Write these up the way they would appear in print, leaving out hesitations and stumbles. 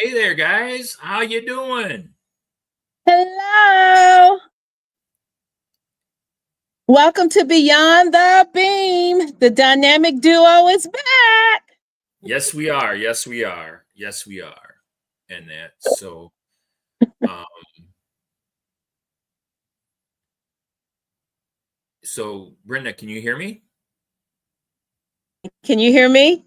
Hey there, guys. How you doing? Hello. Welcome to Beyond the Beam. The dynamic duo is back. Yes, we are. Yes, we are. Yes, we are. And that um Brenda, can you hear me? Can you hear me?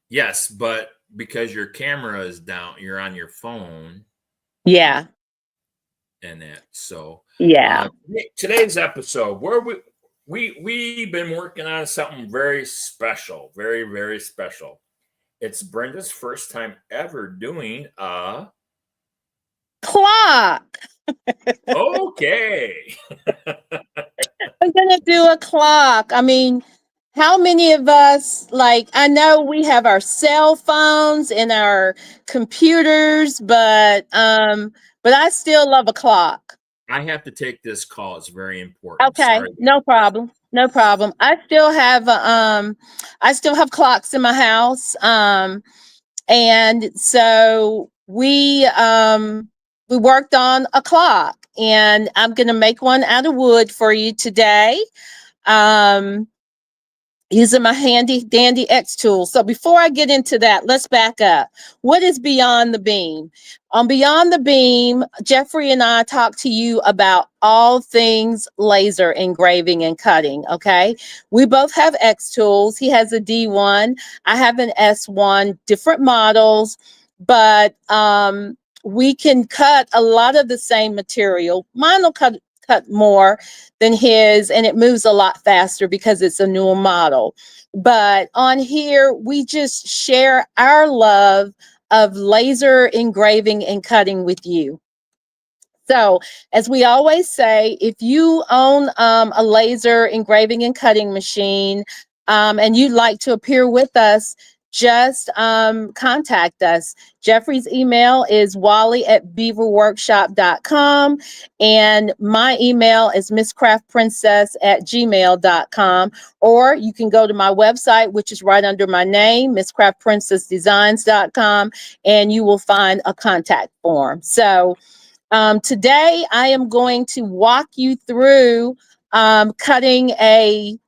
Yes, but because your camera is down, you're on your phone Yeah. and that. Yeah. Today's episode, where we've been working on something very special, very, very special. It's Brenda's first time ever doing a Clock. okay. I'm going to do a clock. I mean, how many of us, like, I know we have our cell phones and our computers, but I still love a clock. I have to take this call. It's very important. Okay, Sorry. no problem. No problem. I still have clocks in my house. And so we worked on a clock, and I'm going to make one out of wood for you today. Um Using my handy dandy XTool. So before I get into that, let's back up. What is Beyond the Beam? On Beyond the Beam, Jeffrey and I talk to you about all things laser engraving and cutting. Okay. We both have XTools. He has a D1. I have an S1, different models, but we can cut a lot of the same material. Mine will cut more than his, and it moves a lot faster because it's a newer model. But on here, we just share our love of laser engraving and cutting with you. So, as we always say, if you own a laser engraving and cutting machine, and you'd like to appear with us, just contact us. Jeffrey's email is wally@beaverworkshop.com, and my email is misscraftprincess@gmail.com. Or you can go to my website, which is right under my name, misscraftprincessdesigns.com, and you will find a contact form. So, today, I am going to walk you through cutting a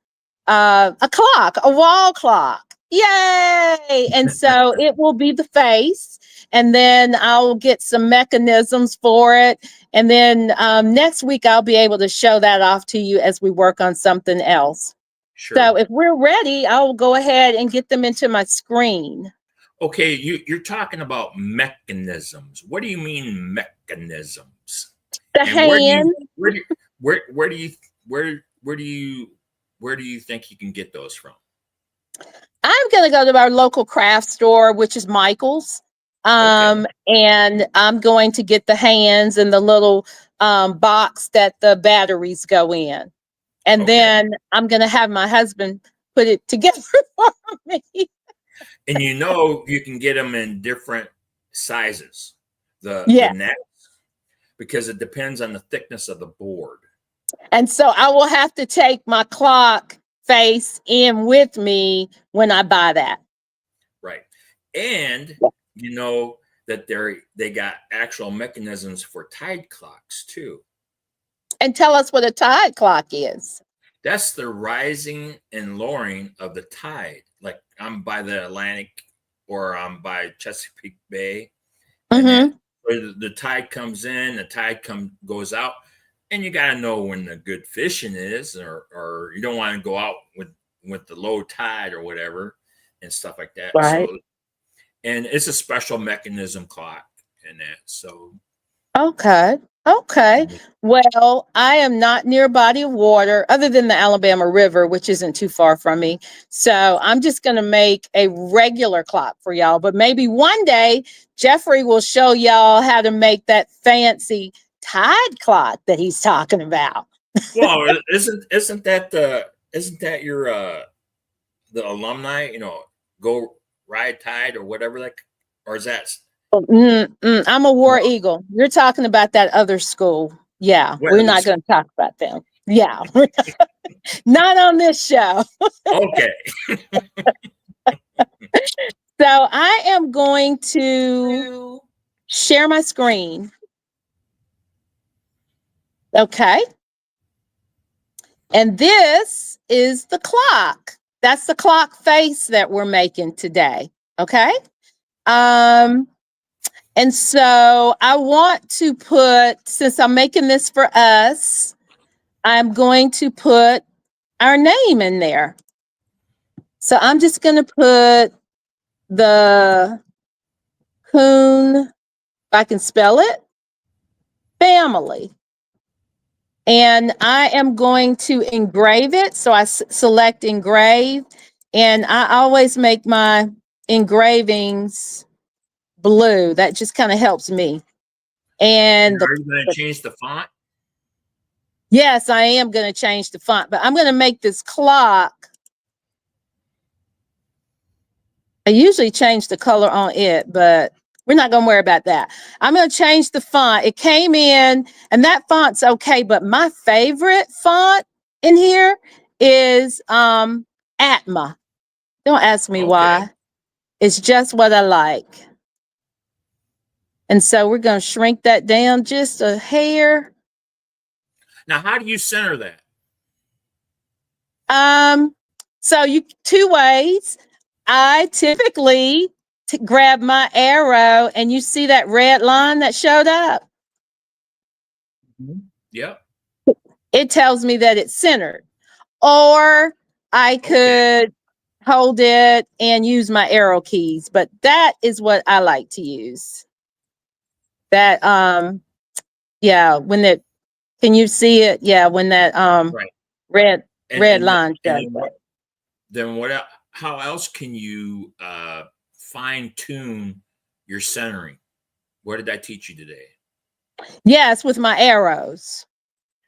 clock, a wall clock. Yay! And so it will be the face, and then I'll get some mechanisms for it. And then next week, I'll be able to show that off to you as we work on something else. Sure. So if we're ready, I'll go ahead and get them into my screen. Okay, you're talking about mechanisms. What do you mean mechanisms? The And hand. where do you think you can get those from? I'm going to go to our local craft store, which is Michael's. And I'm going to get the hands and the little box that the batteries go in. And then I'm going to have my husband put it together for me. And you can get them in different sizes, the nets, because it depends on the thickness of the board. And so I will have to take my clock face in with me when I buy that. Right. And you know that they got actual mechanisms for tide clocks too. And tell us what a tide clock is. That's the rising and lowering of the tide. Like I'm by the Atlantic or I'm by Chesapeake Bay. And where the tide comes in, the tide goes out. And you got to know when the good fishing is, or you don't want to go out with the low tide or whatever and stuff like that. Right. So, and it's a special mechanism clock in that. So. Okay. Well, I am not near a body of water other than the Alabama River, which isn't too far from me. So I'm just going to make a regular clock for y'all. But maybe one day Jeffrey will show y'all how to make that fancy tide clock that he's talking about. Well, isn't that your the alumni? Go ride tide or whatever, like, or is that? I'm a war eagle. You're talking about that other school. Yeah, we're not going to talk about them. Yeah, not on this show. Okay. So I am going going to share my screen. Okay. And this is the clock. That's the clock face that we're making today. Okay. And so I want to put, since I'm making this for us, I'm going to put our name in there. So I'm just going to put the Coone, if I can spell it, family. And I am going to engrave it. So I select engrave, and I always make my engravings blue. That just kind of helps me. And are you going to change the font? Yes, I am going to change the font, but I'm going to make this clock. I usually change the color on it, but we're not going to worry about that. I'm going to change the font. It came in, and that font's okay, but my favorite font in here is Atma. Don't ask me why. It's just what I like. And so we're going to shrink that down just a hair. Now, how do you center that? So you two ways. I typically grab my arrow, and you see that red line that showed up? Yep. It tells me that it's centered. Or I could hold it and use my arrow keys, but that is what I like to use. That yeah, when it, can you see it? Yeah, when that red line shows up. Then what else, how else can you fine tune your centering? What did I teach you today? Yes, with my arrows.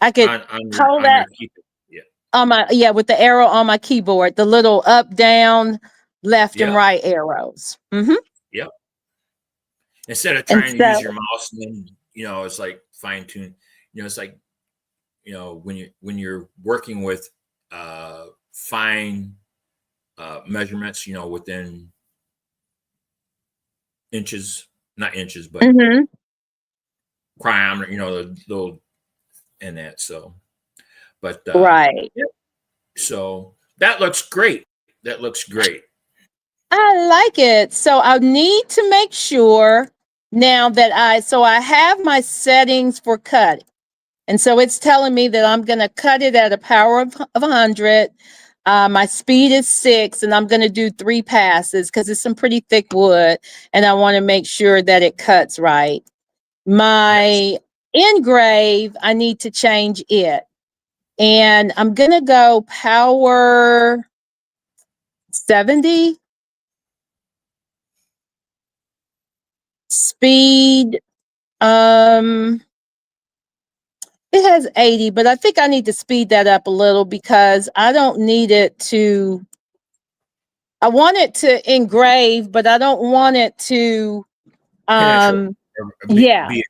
I could hold that on my, with the arrow on my keyboard, the little up, down, left and right arrows. Yep. Instead of trying to use your mouse, and then, it's like fine tune. It's like, when you're working with fine measurements, within inches, not inches, but diameter, the little and that. So, but right. So that looks great. That looks great. I like it. So I need to make sure now that I have my settings for cutting. And so it's telling me that I'm going to cut it at a power of 100. My speed is 6, and I'm going to do 3 passes because it's some pretty thick wood, and I want to make sure that it cuts right. My engrave, I need to change it. And I'm going to go power 70. Speed, it has 80, but I think I need to speed that up a little because I don't need it to, I want it to engrave, but I don't want it to, be a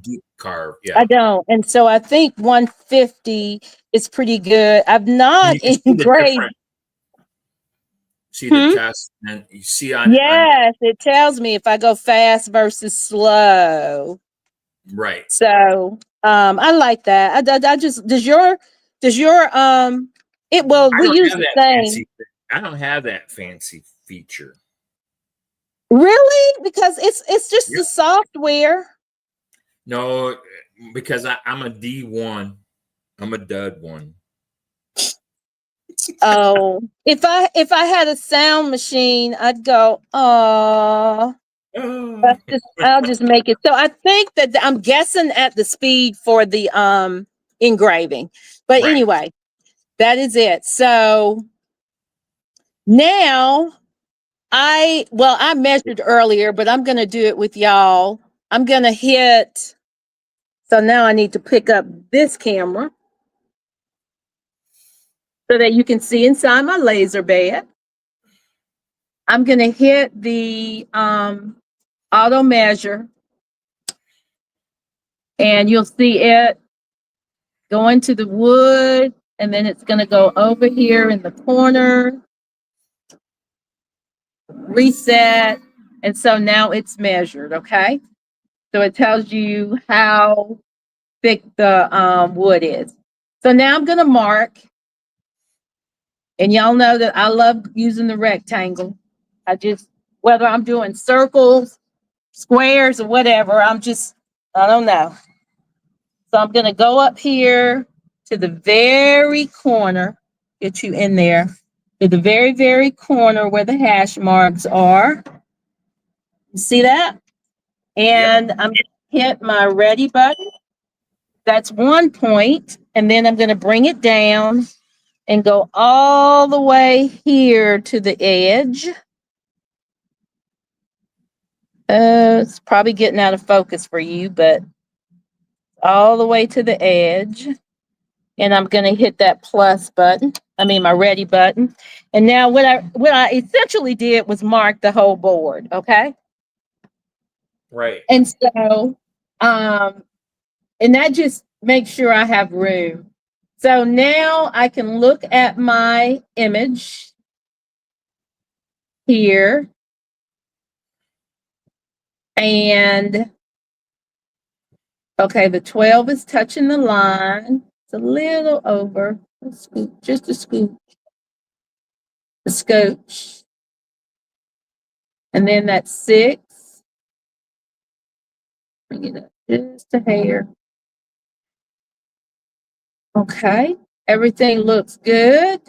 deep carve. Yeah. I don't. And so I think 150 is pretty good. I've not engraved. See the test, and you see it tells me if I go fast versus slow. Right. So I like that. I just, does your we use the same. I don't have that fancy feature. Really? Because it's just the software. No, because I'm a D1. I'm a dud one. Oh, if I had a sound machine, I'd go, I'll just make it. So I think that I'm guessing at the speed for the engraving. But anyway, that is it. So now I measured earlier, but I'm going to do it with y'all. I'm going to hit. So now I need to pick up this camera so that you can see inside my laser bed. I'm going to hit the auto measure, and you'll see it go into the wood, and then it's going to go over here in the corner, reset, And so now it's measured, okay? So it tells you how thick the wood is. So now I'm going to mark. And y'all know that I love using the rectangle. Whether I'm doing circles, squares, or whatever, I don't know. So I'm going to go up here to the very corner, get you in there, to the very, very corner where the hash marks are. You see that? And I'm going to hit my ready button. That's 1 point. And then I'm going to bring it down and go all the way here to the edge. It's probably getting out of focus for you, but all the way to the edge. And I'm going to hit that plus button. My ready button. And now what I essentially did was mark the whole board, okay? Right. And so, and that just makes sure I have room. So now I can look at my image here. And okay, the 12 is touching the line. It's a little over. Just a scoop. A scotch. And then that's 6. Bring it up just a hair. Okay, everything looks good.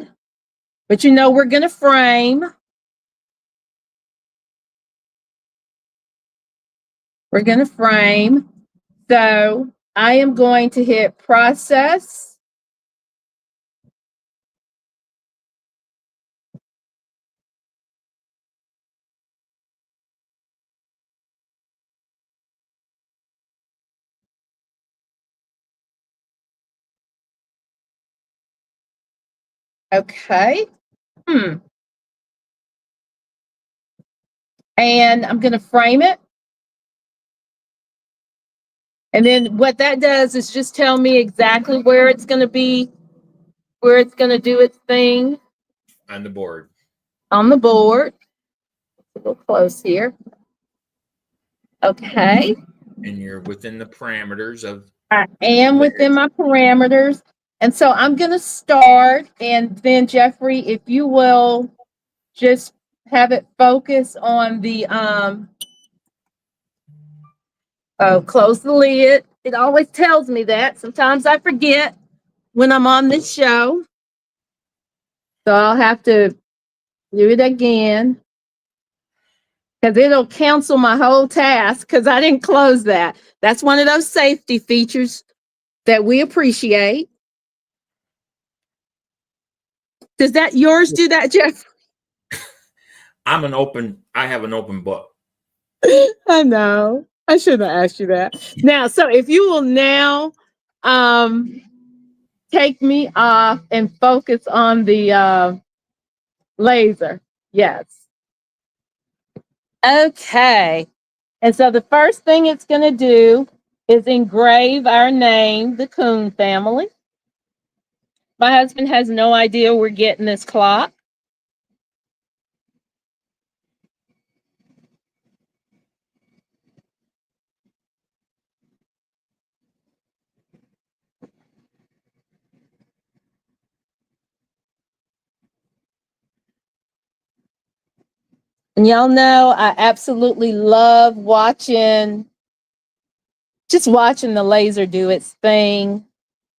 But we're going to frame. We're going to frame. So I am going to hit process. Okay. And I'm going to frame it. And then what that does is just tell me exactly where it's going to be, where it's going to do its thing. On the board. On the board. A little close here. Okay. And you're within the parameters of. I am within my parameters. And so I'm going to start. And then, Jeffrey, if you will just have it focus on the, close the lid. It always tells me that. Sometimes I forget when I'm on this show. So I'll have to do it again. Because it'll cancel my whole task because I didn't close that. That's one of those safety features that we appreciate. Does that yours do that, Jeff? I have an open book. I know. I should have asked you that. Now, so if you will now take me off and focus on the laser. Yes. Okay. And so the first thing it's going to do is engrave our name, the Coone family. My husband has no idea we're getting this clock. And y'all know I absolutely love watching the laser do its thing.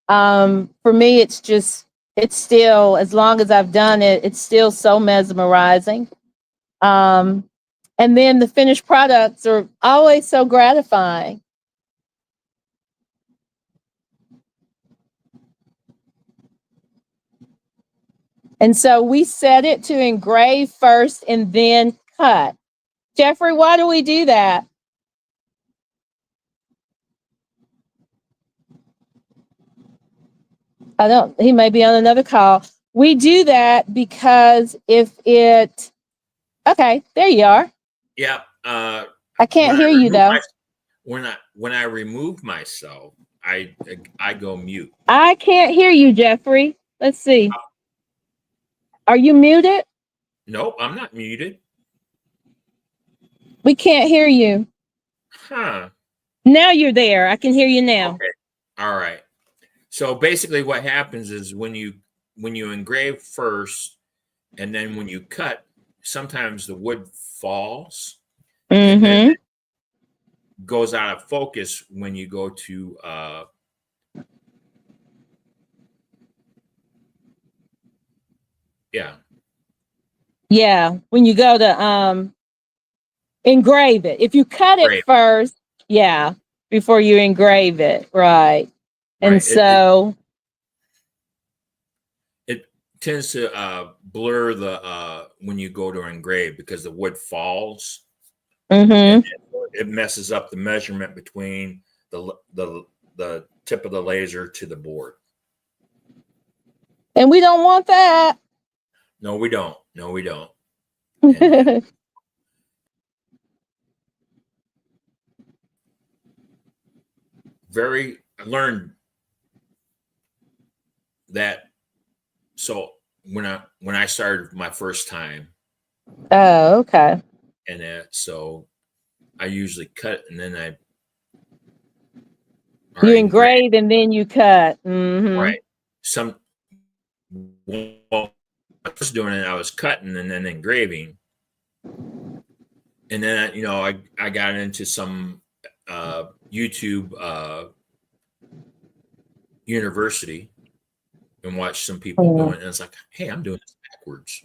For me, it's still, as long as I've done it, it's still so mesmerizing. And then the finished products are always so gratifying. And so we set it to engrave first and then cut. Jeffrey, why do we do that? He may be on another call. We do that because okay, there you are. Yeah. I can't hear you though. When I remove myself, I go mute. I can't hear you, Jeffrey. Let's see. Are you muted? Nope, I'm not muted. We can't hear you. Huh. Now you're there. I can hear you now. Okay. All right. So basically what happens is when you engrave first and then when you cut, sometimes the wood falls and then Mm-hmm. it goes out of focus when you go to yeah. Yeah. When you go to engrave it. If you cut it Great. first, yeah, before you engrave it. Right. And Right. so It tends to blur the when you go to engrave because the wood falls and mm-hmm. it messes up the measurement between the tip of the laser to the board. And we don't want that. No, we don't. No, we don't. And I learned that. So when I started my first time, Oh, okay. and so I usually cut and then You engrave. engrave and then you cut. Mm-hmm. Right. Some Well, I was doing it. I was cutting and then engraving, and then I got into some YouTube university and watched some people doing it, and it's like, hey, I'm doing this backwards.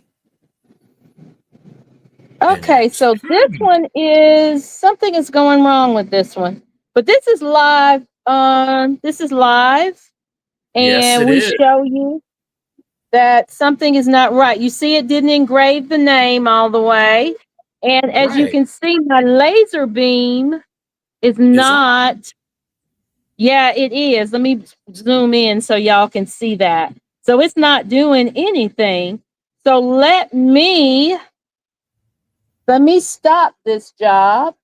Okay, And so this one is something is going wrong with this one. But this is live. This is live, yes, and it we is. show you that something is not right. You see, it didn't engrave the name all the way. And as you Right. can see, my laser beam is Is on. not. Yeah, it is. Let me zoom in so y'all can see that. So it's not doing anything. So let me stop this job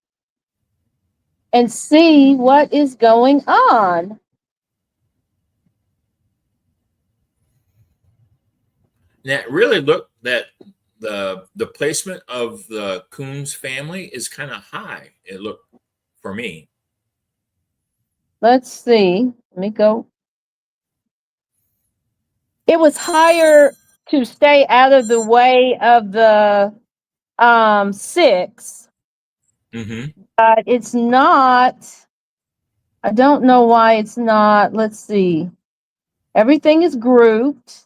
and see what is going on. That really look that the placement of the Coons family is kind of high. It looked for me. Let's see. Let me go. It was higher to stay out of the way of the 6, Mm-hmm. but it's not. I don't know why it's not. Let's see. Everything is grouped.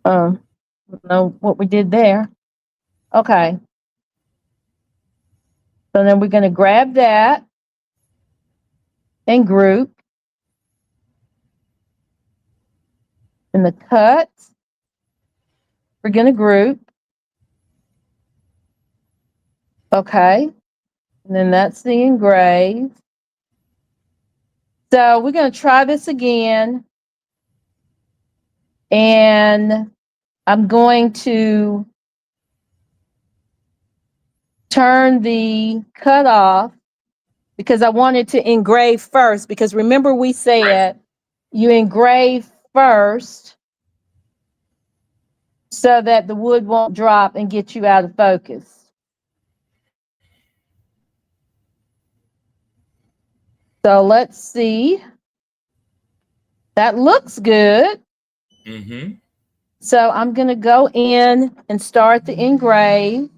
I don't know what we did there. Okay. So then we're going to grab that and group. And the cut, we're going to group. Okay. And then that's the engrave. So we're going to try this again. And I'm going to turn the cut off because I wanted to engrave first. Because remember, we Right. said you engrave first so that the wood won't drop and get you out of focus. So let's see. That looks good. Mm-hmm. So I'm going to go in and start the engrave.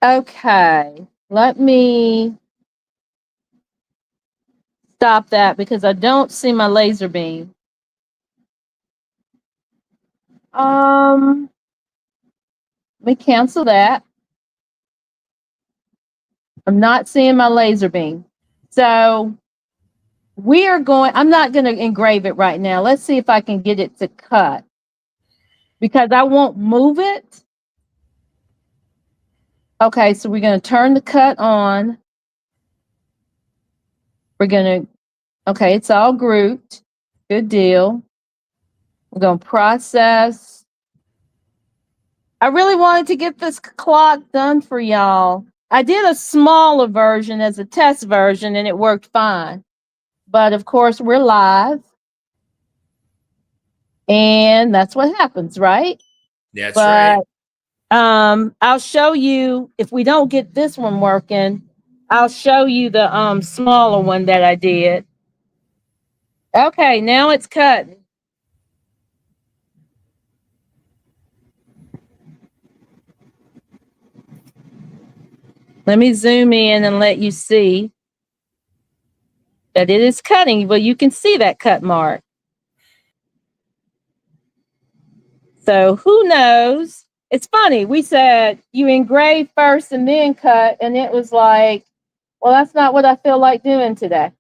Okay, let me stop that because I don't see my laser beam. Let me cancel that. I'm not seeing my laser beam. So I'm not going to engrave it right now. Let's see if I can get it to cut. because I won't move it. Okay, so we're going to turn the cut on. We're going to, okay, it's all grouped. Good deal. We're going to process. I really wanted to get this clock done for y'all. I did a smaller version as a test version and it worked fine. But of course, we're live. And that's what happens, right? That's right. I'll show you, if we don't get this one working, I'll show you the smaller one that I did. Okay, now it's cutting. Let me zoom in and let you see that it is cutting. Well, you can see that cut mark. So who knows? It's funny. We said you engrave first and then cut, and it was like, well, that's not what I feel like doing today.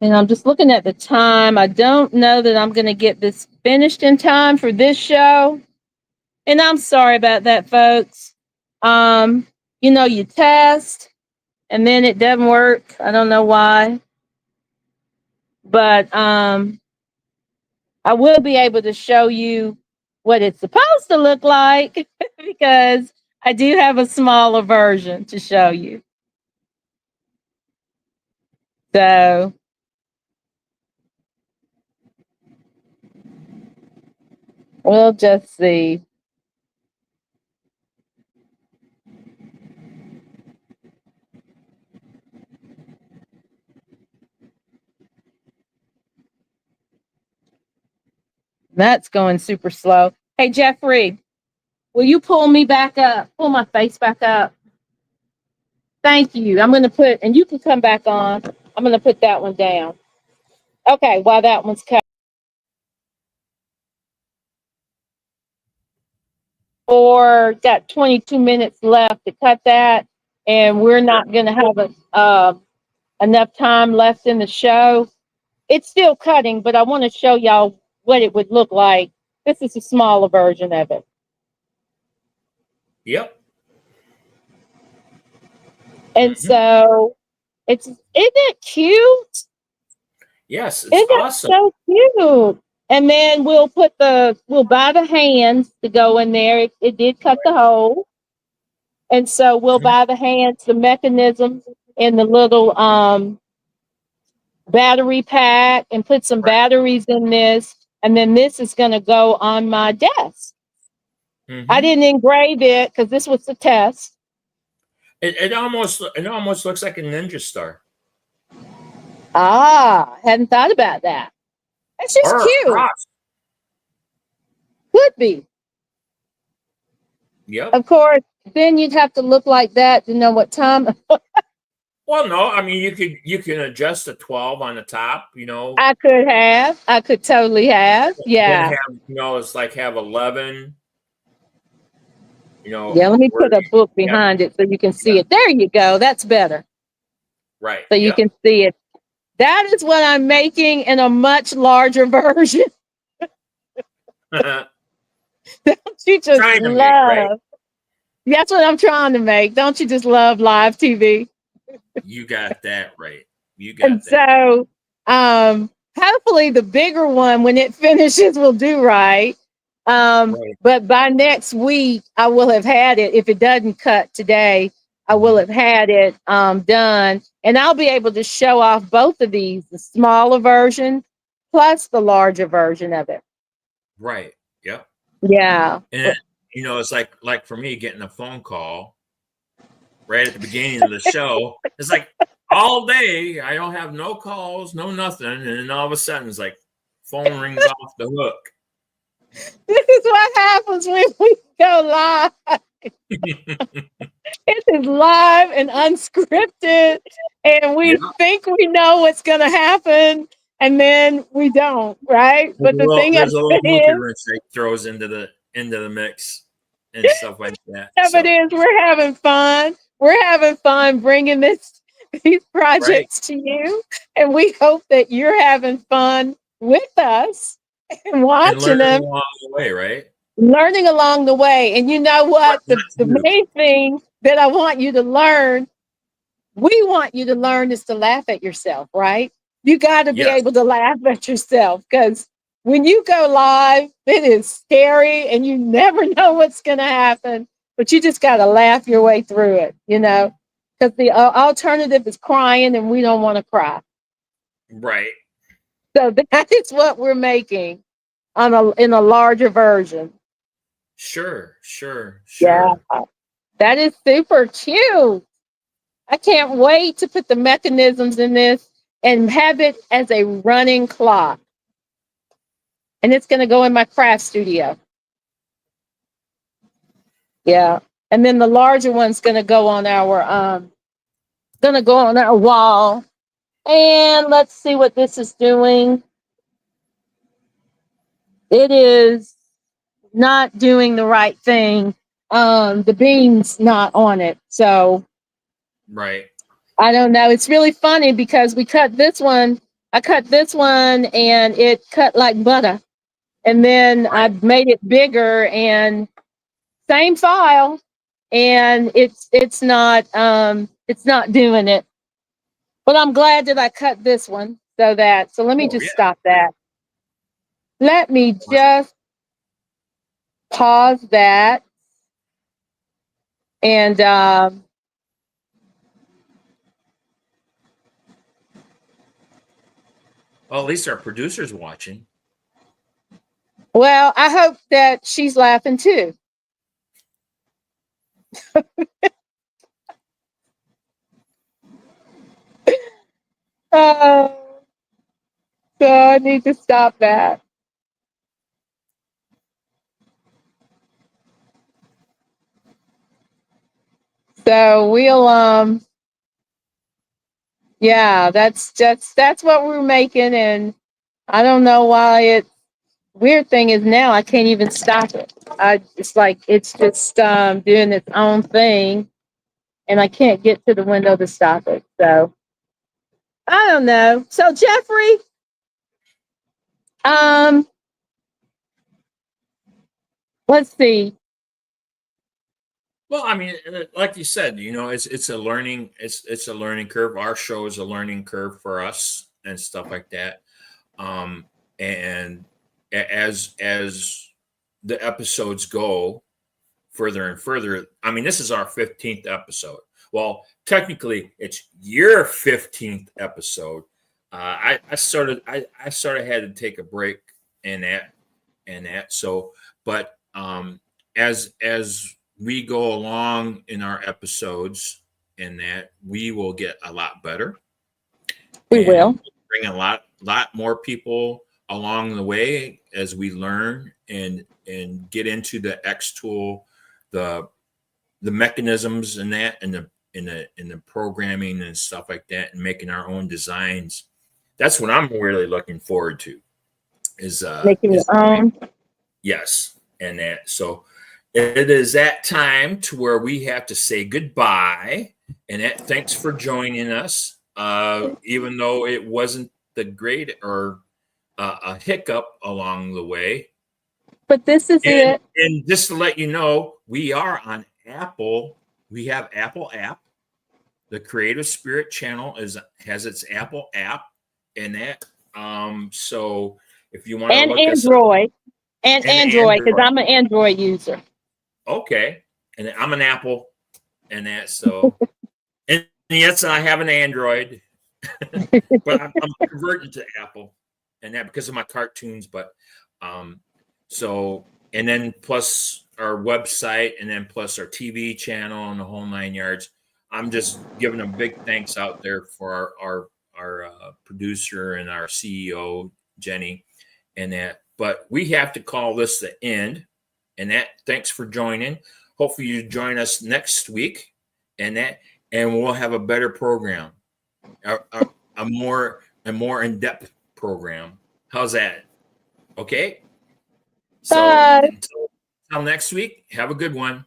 And I'm just looking at the time. I don't know that I'm going to get this finished in time for this show. And I'm sorry about that, folks. You know, you test and then it doesn't work. I don't know why. But I will be able to show you what it's supposed to look like because I do have a smaller version to show you. So we'll just see. That's going super slow. Hey, Jeffrey, will you pull me back up? Pull my face back up. Thank you. I'm going to put, and you can come back on. I'm going to put that one down. Okay, while that one's cut. Or got 22 minutes left to cut that, and we're not going to have enough time left in the show. It's still cutting, but I want to show y'all what it would look like. This is a smaller version of it. Yep. And so isn't it cute? Yes, it's awesome. So cute. And then we'll buy the hands to go in there. It did cut the hole. And so we'll buy the hands, the mechanism, and the little battery pack, and put some batteries in this. And then this is going to go on my desk. I didn't engrave it because this was the test. It almost looks like a ninja star. Ah, hadn't thought about that. That's just cute. Cross. Could be. Yep. Of course, then you'd have to look like that to know what time. Well, no, I mean you can adjust the 12 on the top, you know. I could totally have. Yeah. It's like have 11. Yeah, let me put a book behind it so you can see it. There you go. That's better. Right. So you can see it. That is what I'm making in a much larger version. Don't you just love? Right? That's what I'm trying to make. Don't you just love live TV? You got that right. You got and that. So, hopefully the bigger one, when it finishes, will do right. But by next week, I will have had it. If it doesn't cut today, I will have had it done. And I'll be able to show off both of these, the smaller version plus the larger version of it. Right. Yep. Yeah. And it's like for me getting a phone call right at the beginning of the show. It's like all day I don't have no calls, no nothing, and then all of a sudden it's like phone rings off the hook. This is what happens when we go live. It is live and unscripted, and we think we know what's going to happen, and then we don't, right? But the thing There's a little monkey is, wrench that throws into the mix and stuff like that. of it So is we're having fun. We're having fun bringing these right, projects to you, and we hope that you're having fun with us and and watching learning them, along the way, right? learning along the way. And you know What what? not to The do. main thing that I want you to learn, we want you to learn, is to laugh at yourself, right? You got to be Yes, able to laugh at yourself, because when you go live, it is scary and you never know what's going to happen, but you just got to laugh your way through it, because the alternative is crying, and we don't want to cry. right. So that is what we're making in a larger version. Sure, sure, Yeah, sure. that is super cute. I can't wait to put the mechanisms in this and have it as a running clock. And it's going to go in my craft studio. Yeah. And then the larger one's going to go on our wall. And let's see what this is doing. It is not doing the right thing. The beam's not on it. So Right. I don't know. It's really funny because we cut this one. I cut this one and it cut like butter. And then I Right. made it bigger and same file, and it's not doing it. But I'm glad that I cut this one. So let me Oh just yeah. stop that. Let me Right. just pause that, and Well, at least our producer's watching. well, I hope that she's laughing too. Uh, so I need to stop that. So we'll yeah, that's what we're making, and I don't know why it. Weird thing is now I can't even stop it. It's like it's just doing its own thing, and I can't get to the window to stop it. So I don't know. So Jeffrey, um, let's see. Well, I mean, like you said, it's a learning curve. Our show is a learning curve for us and stuff like that. Um, and as the episodes go further and further, I mean, this is our 15th episode. Well, technically, it's your 15th episode. I sort of had to take a break in that. So, but as we go along in our episodes, in that we will get a lot better We and will. bring a lot more people along the way as we learn and get into the XTool, the the mechanisms and that, and the programming and stuff like that, and making our own designs. That's what I'm really looking forward to. Is Making your is own. yes, and that. So it is that time to where we have to say goodbye. And that, thanks for joining us. Even though it wasn't the great or a hiccup along the way. But this is And it. and just to let you know, we are on Apple. We have Apple app. The Creative Spirit channel has its Apple app in that. So if you want to And look us up, Android. And and Android, because Android, I'm an Android user. okay. And I'm an Apple and that. So and yes, I have an Android, but I'm converting to Apple and that because of my cartoons. But um, so and then plus our website, and then plus our TV channel and the whole 9 yards. I'm just giving a big thanks out there for our producer and our CEO Jenny, and that. But we have to call this the end, and that. Thanks for joining. Hopefully you join us next week, and that, and we'll have a better program, a more in depth program. How's that? Okay. So Bye. until next week, have a good one.